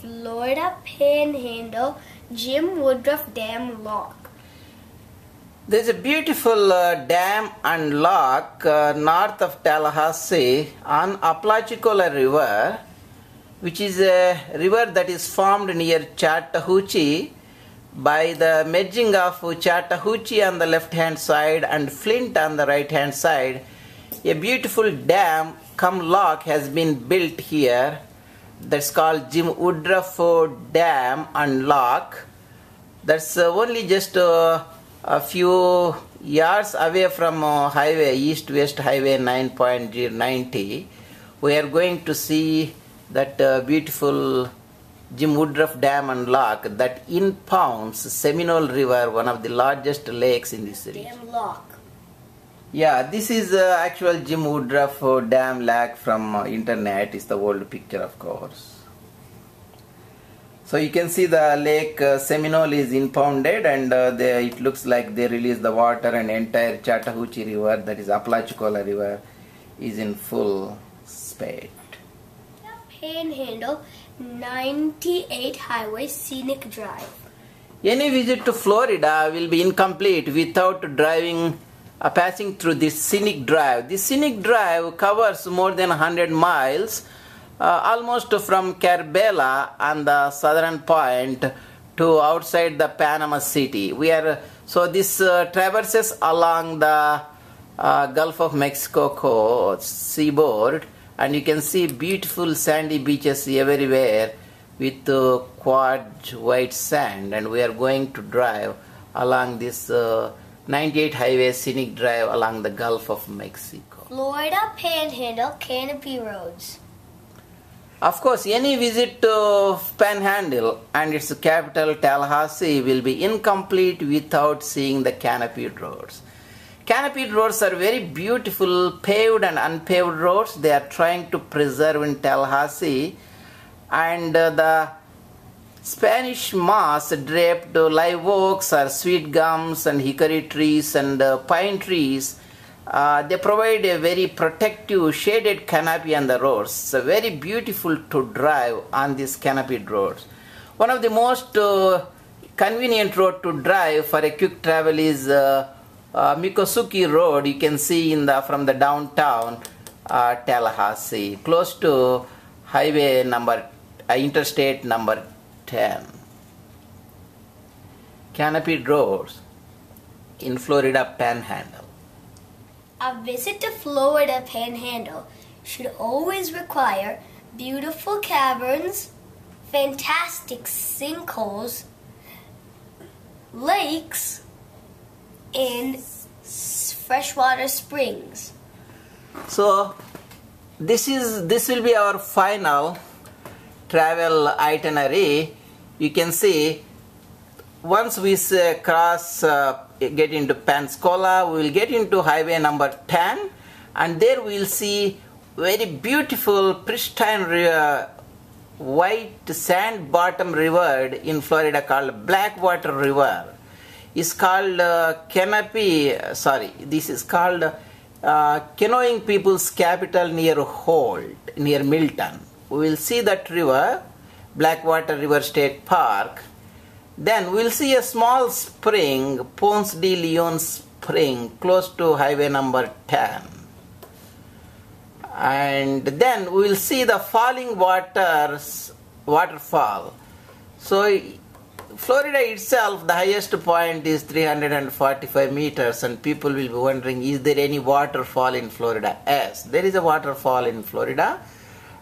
Florida Panhandle Jim Woodruff Dam Lock. There's a beautiful dam and lock north of Tallahassee on Apalachicola River, which is a river that is formed near Chattahoochee by the merging of Chattahoochee on the left hand side and Flint on the right hand side. A beautiful dam cum lock has been built here. That's called Jim Woodruff Dam and Lock. That's only just a few yards away from highway, east-west highway 9.090. We are going to see that beautiful Jim Woodruff Dam and Lock that impounds Seminole River, one of the largest lakes in this region. Dam Lock. Yeah, this is actual Jim Woodruff Dam Lock from internet. Is the old picture, of course. So you can see the lake Seminole is impounded, and it looks like they release the water, and entire Chattahoochee River, that is Apalachicola River, is in full spate. Panhandle 98 Highway Scenic Drive. Any visit to Florida will be incomplete without passing through this scenic drive. This scenic drive covers more than 100 miles, almost from Carbella on the southern point to outside the Panama City. So this traverses along the Gulf of Mexico seaboard, and you can see beautiful sandy beaches everywhere with quad white sand, and we are going to drive along this 98 Highway Scenic Drive along the Gulf of Mexico. Florida Panhandle Canopy Roads. Of course, any visit to Panhandle and its capital Tallahassee will be incomplete without seeing the canopied roads. Canopied roads are very beautiful paved and unpaved roads. They are trying to preserve in Tallahassee, and the Spanish moss draped live oaks or sweet gums and hickory trees and pine trees, they provide a very protective shaded canopy on the roads. It's very beautiful to drive on these canopied roads. One of the most convenient road to drive for a quick travel is Miccosukee Road. You can see from the downtown Tallahassee, close to interstate number 10. Canopied roads in Florida Panhandle. A visit to Florida Panhandle should always require beautiful caverns, fantastic sinkholes, lakes, and freshwater springs. So this will be our final travel itinerary. You can see once we get into Pensacola, we will get into highway number 10, and there we will see very beautiful pristine white sand bottom river in Florida called Blackwater River. It's called this is called canoeing people's capital near Holt, near Milton. We will see that river, Blackwater River State Park. Then we will see a small spring, Ponce de Leon Spring, close to highway number 10. And then we will see the falling waterfall. So Florida itself, the highest point is 345 meters, and people will be wondering, is there any waterfall in Florida? Yes, there is a waterfall in Florida,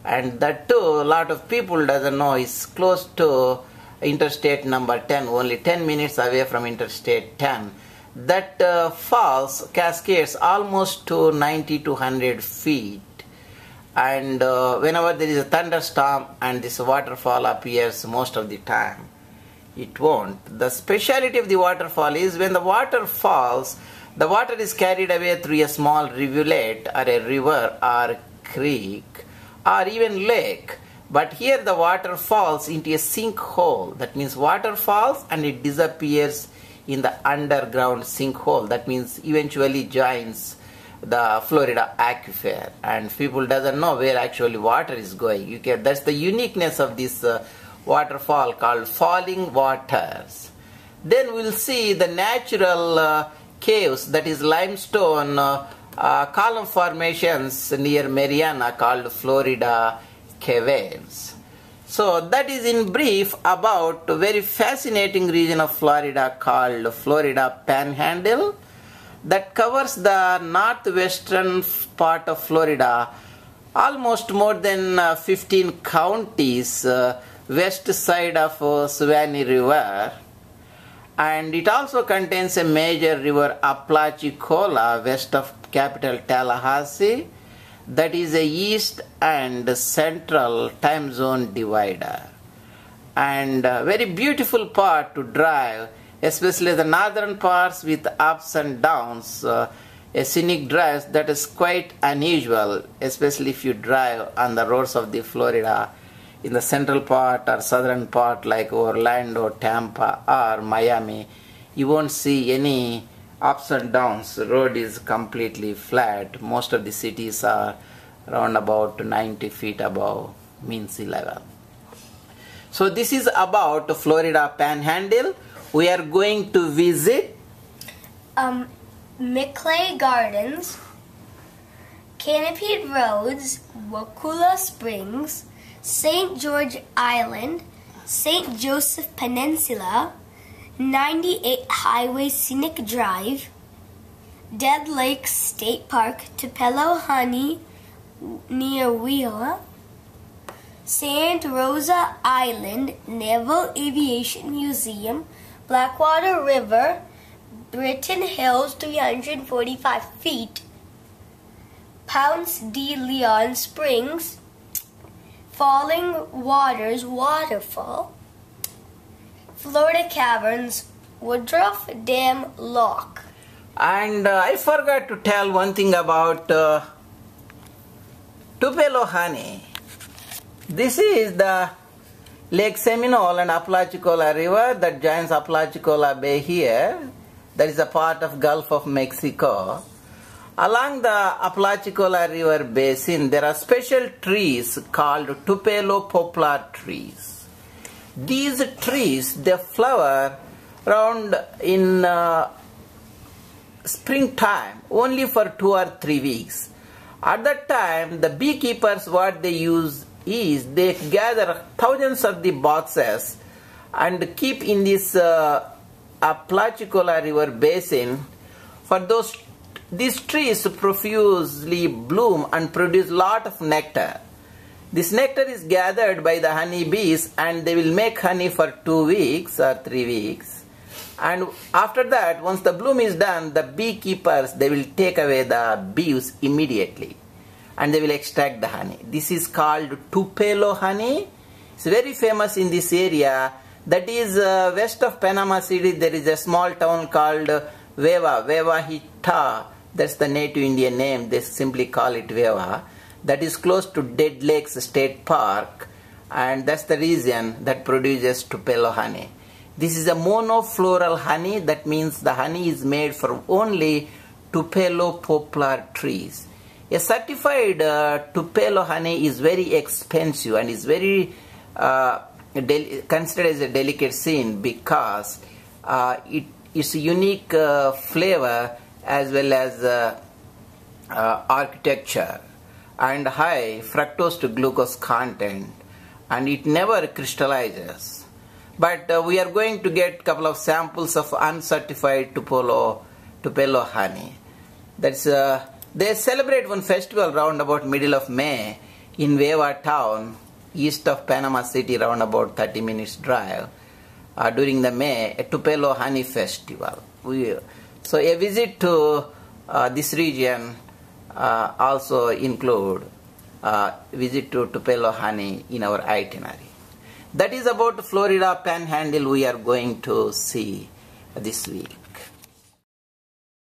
and that too, a lot of people doesn't know, is close to interstate number 10, only 10 minutes away from interstate 10. That falls, cascades almost to 90 to 100 feet. And whenever there is a thunderstorm and this waterfall appears, most of the time it won't. The speciality of the waterfall is when the water falls, the water is carried away through a small rivulet or a river or creek or even lake. But here the water falls into a sinkhole. That means water falls and it disappears in the underground sinkhole. That means eventually joins the Florida aquifer, and people doesn't know where actually water is going. That's the uniqueness of this waterfall called Falling Waters. Then we'll see the natural caves, that is limestone column formations near Mariana called Florida Caverns. So that is in brief about a very fascinating region of Florida called Florida Panhandle that covers the northwestern part of Florida, almost more than 15 counties west side of Suwannee River, and it also contains a major river Apalachicola west of capital Tallahassee, that is a east and central time zone divider, and a very beautiful part to drive, especially the northern parts with ups and downs, a scenic drive that is quite unusual, especially if you drive on the roads of the Florida in the central part or southern part like Orlando, Tampa or Miami. You won't see any ups and downs. The road is completely flat. Most of the cities are around about 90 feet above mean sea level. So this is about Florida Panhandle. We are going to visit Mickley Gardens, Canopied Roads, Wakula Springs, St. George Island, St. Joseph Peninsula, 98 Highway Scenic Drive, Dead Lake State Park, Tupelo Honey near Wheeler, Santa Rosa Island, Naval Aviation Museum, Blackwater River, Britton Hills 345 feet, Ponce de Leon Springs, Falling Waters Waterfall, Florida Caverns, Woodruff Dam Lock. And I forgot to tell one thing about Tupelo Honey. This is the Lake Seminole and Apalachicola River that joins Apalachicola Bay here. That is a part of Gulf of Mexico. Along the Apalachicola River basin, there are special trees called Tupelo poplar trees. These trees, they flower around in springtime only for 2 or 3 weeks. At that time, the beekeepers, what they use is they gather thousands of the boxes and keep in this Apalachicola River basin for these trees profusely bloom and produce lot of nectar. This nectar is gathered by the honeybees and they will make honey for 2 weeks or 3 weeks. And after that, once the bloom is done, the beekeepers, they will take away the bees immediately and they will extract the honey. This is called Tupelo honey. It's very famous in this area. That is west of Panama City. There is a small town called Veva Hita. That's the native Indian name. They simply call it Veva. That is close to Dead Lakes State Park, and that's the region that produces Tupelo honey. This is a monofloral honey. That means the honey is made from only Tupelo poplar trees. A certified Tupelo honey is very expensive and is very considered as a delicate scene because it's a unique flavor as well as architecture and high fructose to glucose content, and it never crystallizes. But we are going to get a couple of samples of uncertified Tupelo honey. That's they celebrate one festival round about middle of May in Veva town, east of Panama City, round about 30 minutes drive. During the May, a Tupelo honey festival. So a visit to this region also include visit to Tupelo honey in our itinerary. That is about Florida Panhandle we are going to see this week.